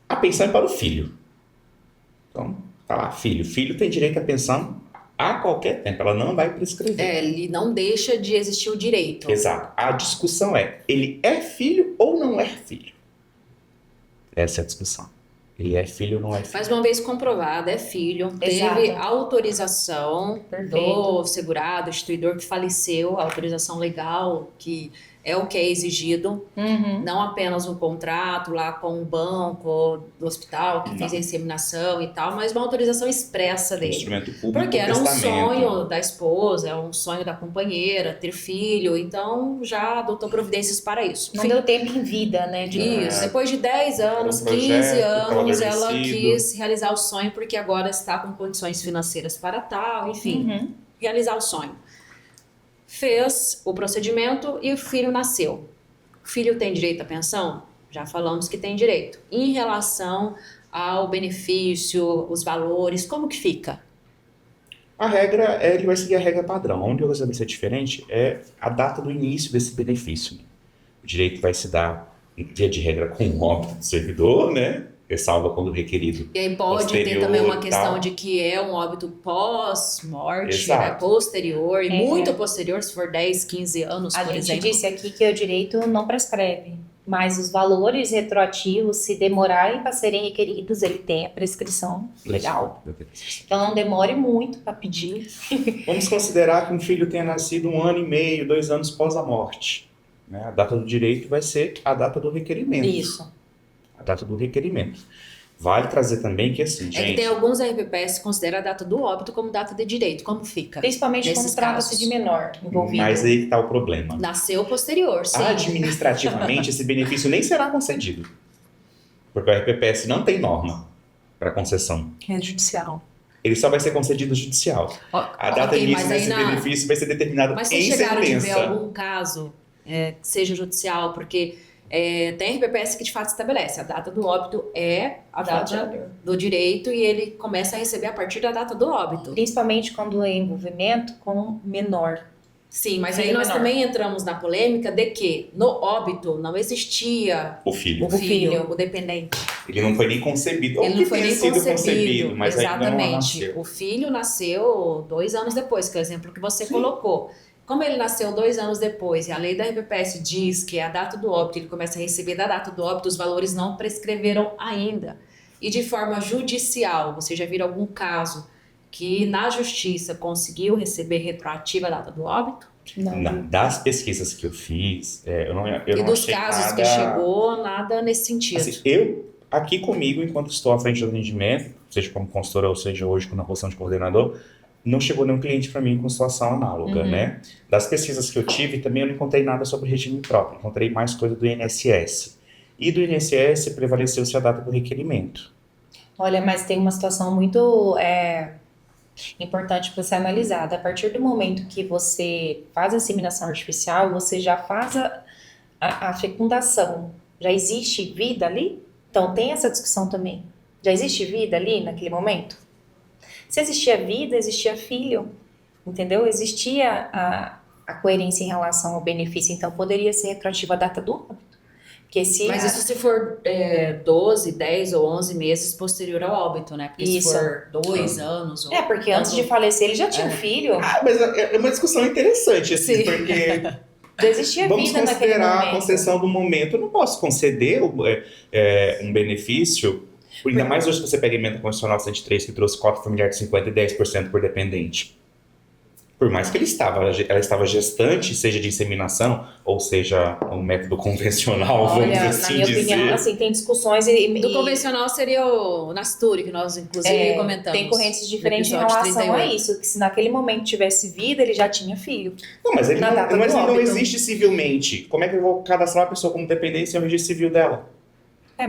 a pensão é para o filho. Então, tá lá, filho. Filho tem direito à pensão a qualquer tempo. Ela não vai prescrever. Ele não deixa de existir o direito. Exato. A discussão é, ele é filho ou não é filho? Essa é a discussão. Ele é filho ou não é filho? Mas uma vez comprovado, é filho, teve autorização do segurado, instituidor que faleceu, autorização legal, que é o que é exigido, não apenas um contrato lá com o banco do hospital que fez a inseminação e tal, mas uma autorização expressa dele. Instrumento público, porque era um sonho da esposa, é um sonho da companheira, ter filho, então já adotou providências para isso. Não deu tempo em vida, né? Isso, depois de 10 anos, 15 anos, ela quis realizar o sonho porque agora está com condições financeiras para tal, enfim, realizar o sonho. Fez o procedimento e o filho nasceu. O filho tem direito à pensão? Já falamos que tem direito. Em relação ao benefício, os valores, como que fica? A regra, ele vai seguir a regra padrão. A única coisa que vai ser diferente é a data do início desse benefício. O direito vai se dar, via de regra, com o óbito do servidor, né? Ressalva quando requerido. E aí pode ter Posterior, também uma questão tal. de que é um óbito pós-morte, Exato. né? Posterior, e É. muito posterior, se for 10, 15 anos, A por gente exemplo. disse aqui que o direito não prescreve, mas os valores retroativos, se demorarem para serem requeridos, ele tem a prescrição legal. Então não demore muito para pedir. Vamos considerar que um filho tenha nascido 1 ano e meio, 2 anos após a morte. Né? A data do direito vai ser a data do requerimento. Isso. A data do requerimento. Vale trazer também que assim, É que gente... tem alguns RPPS que consideram a data do óbito como data de direito. Como fica? Principalmente Nesses quando trata-se casos. de menor envolvido. Mas aí que está o problema. Nasceu posterior, sim. Administrativamente, esse benefício nem será concedido. Porque o RPPS não tem norma para concessão. É judicial. Ele só vai ser concedido judicial. A data Ok, início mas aí desse na- benefício vai ser determinada Mas em se chegaram de ver sentença. algum caso que seja judicial, porque tem RPPS que de fato estabelece a data do óbito é a data do direito e ele começa a receber a partir da data do óbito. Principalmente quando é envolvimento com menor. Sim, mas Filho aí nós menor. também entramos na polêmica de que no óbito não existia O filho. o filho, o dependente. Ele não foi nem concebido. Ou Ele que não foi tenha nem sido concebido, mas ainda não exatamente. nasceu. O filho nasceu 2 anos depois, que é o exemplo que você colocou. Como ele nasceu 2 anos depois e a lei da RPPS diz que é a data do óbito, ele começa a receber da data do óbito, os valores não prescreveram ainda. E de forma judicial, você já viu algum caso que na justiça conseguiu receber retroativa a data do óbito? Das pesquisas que eu fiz, eu não E dos achei casos nada... que chegou, nada nesse sentido. Assim, eu, aqui comigo, enquanto estou à frente do atendimento, seja como consultora ou seja hoje na posição de coordenador, não chegou nenhum cliente para mim com situação análoga, né? Das pesquisas que eu tive, também eu não encontrei nada sobre regime próprio, encontrei mais coisa do INSS. E do INSS prevaleceu-se a data do requerimento. Olha, mas tem uma situação muito importante para ser analisada. A partir do momento que você faz a inseminação artificial, você já faz a fecundação. Já existe vida ali? Então tem essa discussão também. Já existe vida ali naquele momento? Se existia vida, existia filho, entendeu? Existia a coerência em relação ao benefício, então poderia ser retroativa a data do óbito. Porque se Mas isso se for 12, 10 ou 11 meses posterior ao óbito, né? Porque Isso. se for 2 anos... Ou porque antes de falecer ele já tinha um filho, Ah, mas é uma discussão interessante, assim, Sim. porque já existia vamos vida naquele considerar a momento. concessão do momento. Eu não posso conceder um benefício, ainda mais hoje que você pega a emenda constitucional 103, que trouxe cota familiar de 50% e 10% por dependente. Por mais que ela estava gestante, seja de inseminação, ou seja, um método convencional, vamos Olha, na assim minha dizer. opinião, assim, tem discussões Do convencional seria o Nasturi, que nós inclusive comentamos. tem correntes no diferentes em episódio relação a 38. isso, que se naquele momento tivesse vida, ele já tinha filho. Não, mas ele Na data mas do ele não óbito. existe civilmente. Como é que eu vou cadastrar uma pessoa como dependente sem o registro civil dela?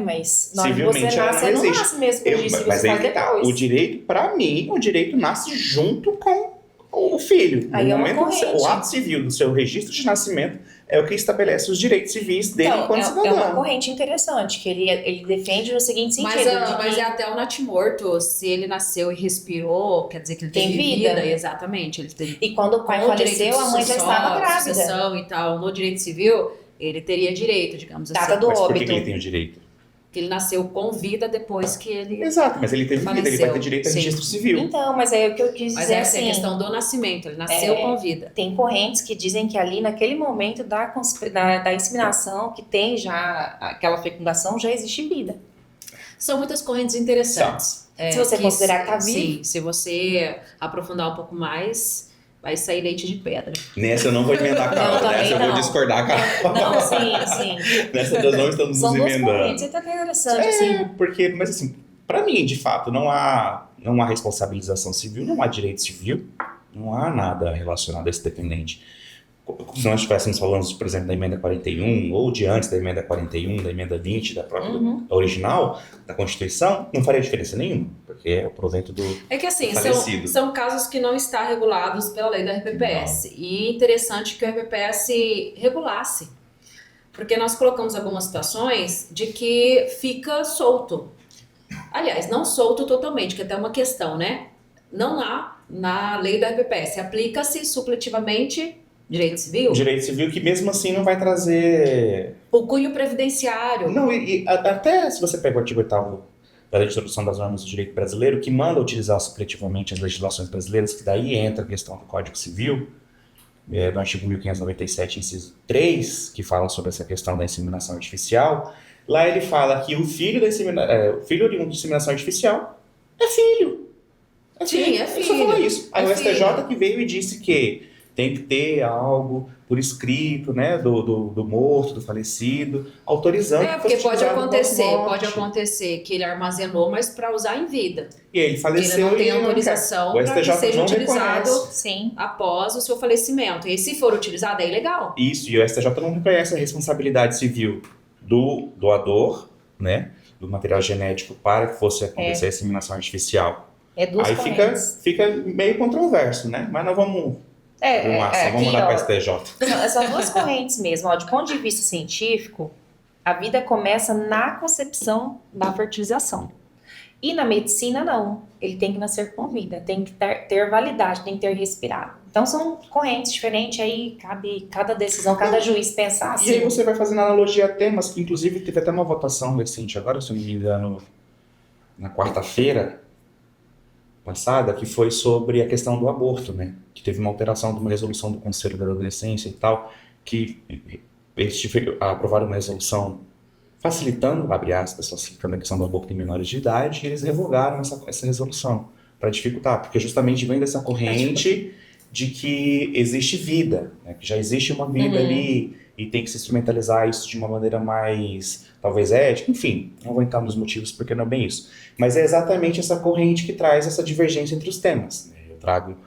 Mas na hora que Civilmente você ela nasce, não não existe. nasce mesmo com o registro, Mas você aí faz que tá. depois. O direito, pra mim, o direito nasce junto com o filho. Aí é uma momento, corrente. o ato civil do seu registro de nascimento é o que estabelece os direitos civis dele Então, enquanto é cidadão. uma corrente interessante, que ele defende no seguinte sentido. Mas é até o natimorto, se ele nasceu e respirou, quer dizer que ele Tem teve vida. Exatamente. Ele teve E quando o pai com o direito faleceu, de a mãe já estava grávida. sucessão e tal, no direito civil, ele teria direito, digamos assim. Data do Mas por que óbito. ele tem o direito? Que ele nasceu com vida depois que ele... Exato, mas ele teve vida, ele vai Faleceu, ter direito a sim. registro civil. Então, mas é o que eu quis Mas dizer essa é a assim. questão do nascimento, ele nasceu com vida. Tem correntes que dizem que ali, naquele momento da inseminação, que tem já aquela fecundação, já existe vida. São muitas correntes interessantes. Se você considerar que tá vivo. Sim, se você aprofundar um pouco mais, vai sair leite de pedra. Nessa eu não vou emendar a Carol, Eu também nessa eu vou não. discordar, Carol. Não, sim. Nessa nós não estamos São nos duas emendando. correntes, então é interessante, assim. Porque, mas assim, pra mim, de fato, não há responsabilização civil, não há direito civil, não há nada relacionado a esse dependente. Se nós estivéssemos falando, por exemplo, da emenda 41, ou de antes da emenda 41, da emenda 20, da própria da original, da Constituição, não faria diferença nenhuma, porque é o provento do É que assim, falecido. são casos que não estão regulados pela lei da RPPS. E interessante que o RPPS regulasse. Porque nós colocamos algumas situações de que fica solto. Aliás, não solto totalmente, que é até uma questão, né? Não há na lei do RPPS. Aplica-se supletivamente direito civil, Direito civil que mesmo assim não vai trazer... o cunho previdenciário. Não, até se você pega o artigo 8º da Lei de Introdução das Normas do Direito Brasileiro, que manda utilizar supletivamente as legislações brasileiras, que daí entra a questão do Código Civil, do artigo 1597, inciso 3, que fala sobre essa questão da inseminação artificial. Lá ele fala que o filho oriundo de inseminação artificial é filho. Sim, é Ele só filho. falou isso. Aí É o STJ filho. que veio e disse que tem que ter algo por escrito, né, do morto, do falecido, autorizando que Porque fosse utilizado pode pós-morte. acontecer que ele armazenou, mas para usar em vida. E ele Que faleceu ele não tem e ele não autorização quer. O para que STJ seja não utilizado reconhece Sim. após o seu falecimento. E se for utilizado, é ilegal. isso, e o STJ não reconhece a responsabilidade civil do doador, né, do material genético para que fosse acontecer a inseminação artificial. É duas Aí correntes. fica meio controverso, né? Mas nós vamos vamos Aqui, mandar ó, para STJ. são duas correntes mesmo. Ó. De ponto de vista científico, a vida começa na concepção da fertilização. E na medicina, não. Ele tem que nascer com vida, tem que ter validade, tem que ter respirado. Então, são correntes diferentes, aí cabe cada decisão, cada juiz pensar E aí assim. você vai fazendo analogia a temas que, inclusive, teve até uma votação recente agora, se eu não me engano, na quarta-feira passada, que foi sobre a questão do aborto, né? Que teve uma alteração de uma resolução do Conselho da Adolescência e tal, que eles aprovaram uma resolução facilitando, abre aspas, facilitando a questão do aborto em menores de idade, e eles revogaram essa resolução para dificultar, porque justamente vem dessa corrente de que existe vida, né? Que já existe uma vida ali e tem que se instrumentalizar isso de uma maneira mais, talvez ética, enfim, não vou entrar nos motivos porque não é bem isso. Mas é exatamente essa corrente que traz essa divergência entre os temas, né? Eu trago,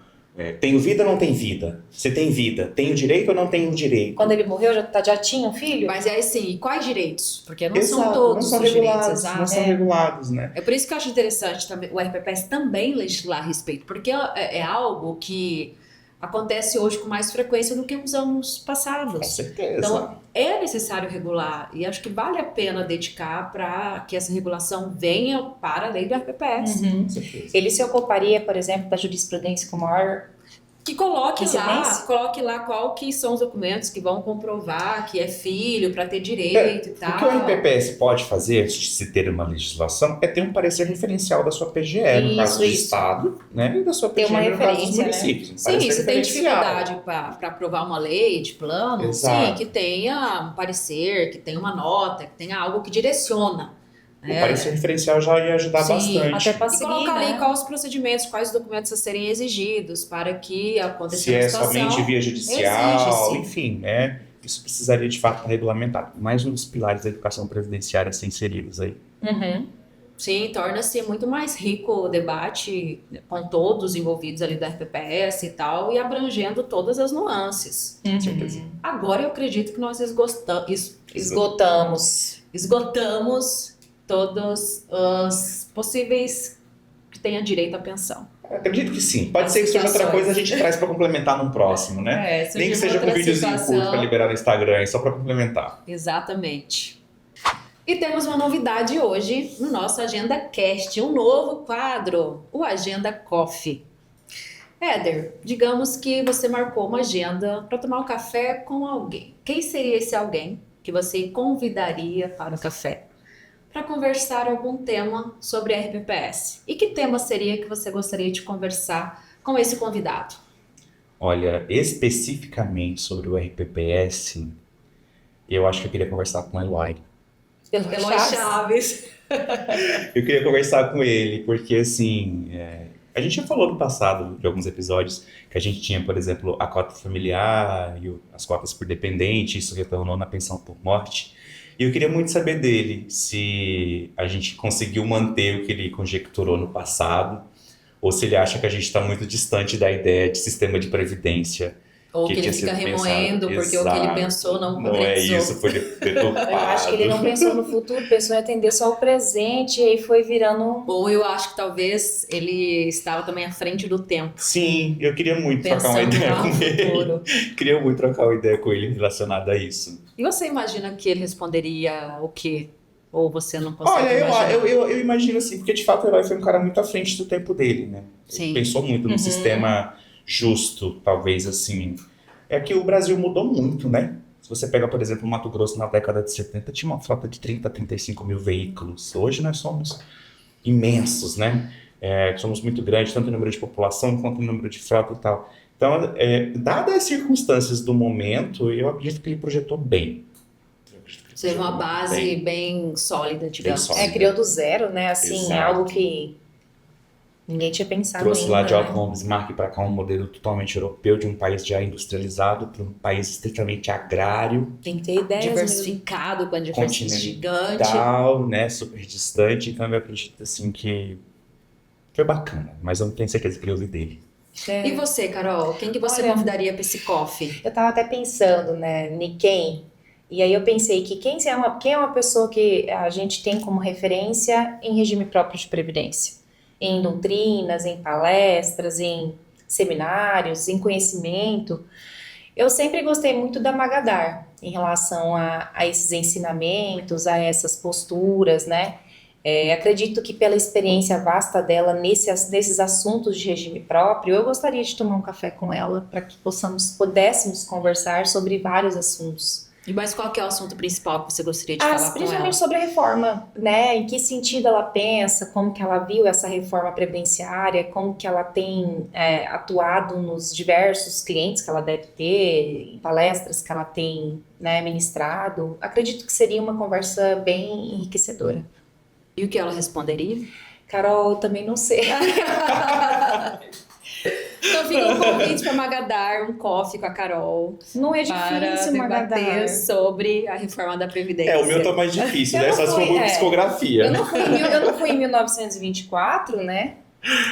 tenho vida ou não tem vida? Você tem vida, tenho direito ou não tenho direito? Quando ele morreu, já tinha um filho? Mas é assim, quais direitos? Porque não Exato, são todos não são os direitos, regulados, exato. não são regulados, né? É por isso que eu acho interessante também, o RPPS também legislar a respeito, porque é algo que acontece hoje com mais frequência do que nos anos Com passados. certeza. Então, é necessário regular e acho que vale a pena dedicar para que essa regulação venha para a lei do RPPS. Uhum. Com certeza. Ele se ocuparia, por exemplo, da jurisprudência com maior... Que coloque Incidência? lá qual que são os documentos que vão comprovar que é filho para ter direito e tal. O que o RPPS pode fazer, antes de se ter uma legislação, é ter um parecer referencial da sua PGE, no caso do Isso. Estado, né? E da sua Ter PGE, uma no caso dos referência, né? municípios. Um Sim, parecer se tem referencial. dificuldade para aprovar uma lei de plano, Exato. sim, que tenha um parecer, que tenha uma nota, que tenha algo que direciona. O parecer referencial já ia ajudar Sim, bastante. Até pra E seguir, colocar ali né? quais os procedimentos, quais os documentos a serem exigidos para que aconteça Se uma é situação. somente via judicial, exige-se. enfim, né? Isso precisaria de fato estar regulamentado. Mais um dos pilares da educação previdenciária a ser inseridos aí. Uhum. Sim, torna-se muito mais rico o debate com todos os envolvidos ali do RPPS e tal, e abrangendo todas as nuances. Com certeza. Agora eu acredito que nós esgotamos todos os possíveis que tenham direito à pensão. Acredito que sim. Pode As ser que seja outra situações. coisa, a gente traz para complementar num próximo, né? Se Nem que tiver seja com outra videozinho situação- curto para liberar no Instagram, só para complementar. Exatamente. E temos uma novidade hoje no nosso Agenda Cast, um novo quadro, o Agenda Coffee. Éder, digamos que você marcou uma agenda para tomar um café com alguém. Quem seria esse alguém que você convidaria para o café? Para conversar algum tema sobre RPPS. E que tema seria que você gostaria de conversar com esse convidado? Olha, especificamente sobre o RPPS, eu acho que eu queria conversar com o Eloy. Eloy Chaves. Eu queria conversar com ele, porque assim, a gente já falou no passado de alguns episódios que a gente tinha, por exemplo, a cota familiar e as cotas por dependente, isso retornou na pensão por morte. E eu queria muito saber dele, se a gente conseguiu manter o que ele conjecturou no passado, ou se ele acha que a gente está muito distante da ideia de sistema de previdência Ou que ele tinha fica sido remoendo, pensado. porque o que ele Exato. pensou não Não é concretizou. isso, foi deturpado. Eu acho que ele não pensou no futuro, pensou em atender só o presente e aí foi virando Ou eu acho que talvez ele estava também à frente do tempo, Sim, eu queria muito trocar uma pensando ideia lá no com ele. futuro. Queria muito trocar uma ideia com ele relacionada a isso. E você imagina que ele responderia o quê? Ou você não consegue Olha, imaginar? eu imagino assim, porque de fato o herói foi um cara muito à frente do tempo dele, né? Sim. Pensou muito no sistema justo, talvez assim. É que o Brasil mudou muito, né? Se você pega, por exemplo, o Mato Grosso na década de 70, tinha uma frota de 30 a 35 mil veículos. Hoje nós somos imensos, né? Somos muito grandes, tanto em número de população quanto em número de frota e tal. Então, dadas as circunstâncias do momento, eu acredito que ele projetou bem. Seja uma base bem sólida, digamos. sólida. criou do zero, né? Assim, Exato. algo que ninguém tinha pensado Trouxe ainda, lá de né? Otto von Bismarck para cá um modelo totalmente europeu, de um país já industrializado para um país estritamente agrário, Tem que ter ideias mesmo. Diversificado, com a diversidade gigante. continental, né, super distante. Então eu acredito assim que foi bacana, mas eu não tenho certeza que eu ouvi dele. E você, Carol? Quem que você Olha, convidaria para esse coffee? Eu tava até pensando, né, em quem. E aí eu pensei que quem é uma pessoa que a gente tem como referência em regime próprio de previdência? Em doutrinas, em palestras, em seminários, em conhecimento. Eu sempre gostei muito da Magadar em relação a esses ensinamentos, a essas posturas, né? Acredito que pela experiência vasta dela nesses assuntos de regime próprio, eu gostaria de tomar um café com ela para que pudéssemos conversar sobre vários assuntos. Mas qual que é o assunto principal que você gostaria de falar com ela? Principalmente sobre a reforma, né? Em que sentido ela pensa, como que ela viu essa reforma previdenciária, como que ela tem atuado nos diversos clientes que ela deve ter, em palestras que ela tem, né, ministrado. Acredito que seria uma conversa bem enriquecedora. E o que ela responderia? Carol, eu também não sei. Então fica um convite para Magadar, um coffee com a Carol. Não é Para difícil, debater Magadar. sobre a reforma da Previdência. O meu tá mais difícil, Eu né? não Só se for fui, por psicografia. Eu não fui em 1924, né?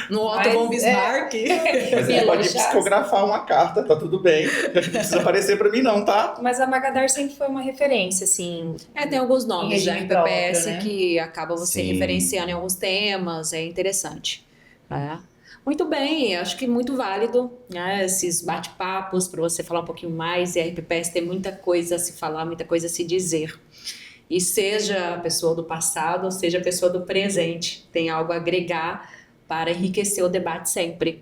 No Otto Mas, von Bismarck. Mas você Belo pode Chás. psicografar uma carta, tá tudo bem. Não precisa aparecer pra mim não, tá? Mas a Magadar sempre foi uma referência, assim. Tem alguns nomes Em da regime RPPS próprio, né? que acaba você Sim. referenciando em alguns temas, é interessante. Muito bem, acho que muito válido, né, esses bate-papos para você falar um pouquinho mais, e a RPPS tem muita coisa a se falar, muita coisa a se dizer. E seja a pessoa do passado, ou seja a pessoa do presente, tem algo a agregar para enriquecer o debate sempre.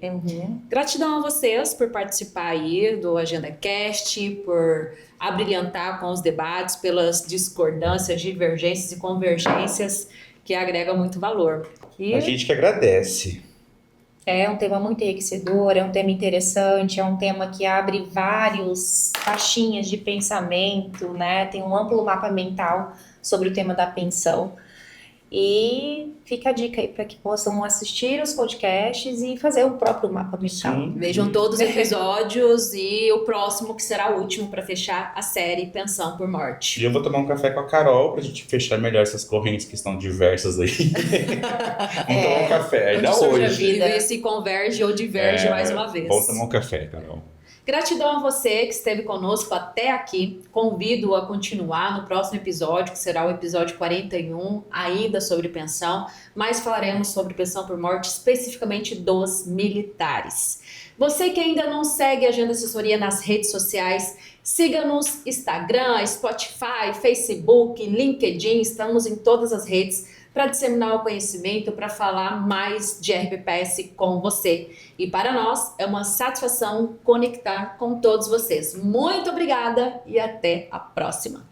Gratidão a vocês por participar aí do Agenda Cast, por abrilhantar com os debates, pelas discordâncias, divergências e convergências que agregam muito valor. E A gente que agradece. É um tema muito enriquecedor, é um tema interessante, é um tema que abre vários caixinhas de pensamento, né? Tem um amplo mapa mental sobre o tema da pensão. E fica a dica aí para que possam assistir os podcasts e fazer o próprio mapa mental. Sim. vejam todos os episódios e o próximo, que será o último para fechar a série Pensão por Morte. E eu vou tomar um café com a Carol pra gente fechar melhor essas correntes que estão diversas aí. Vamos tomar um café, ainda Onde surge a hoje. E vida. ver se converge ou diverge mais uma vez. Vamos tomar um café, Carol. Gratidão a você que esteve conosco até aqui. Convido a continuar no próximo episódio, que será o episódio 41, ainda sobre pensão, mas falaremos sobre pensão por morte, especificamente dos militares. Você que ainda não segue a Agenda Assessoria nas redes sociais, siga-nos Instagram, Spotify, Facebook, LinkedIn, estamos em todas as redes para disseminar o conhecimento, para falar mais de RPPS com você. E para nós é uma satisfação conectar com todos vocês. Muito obrigada e até a próxima!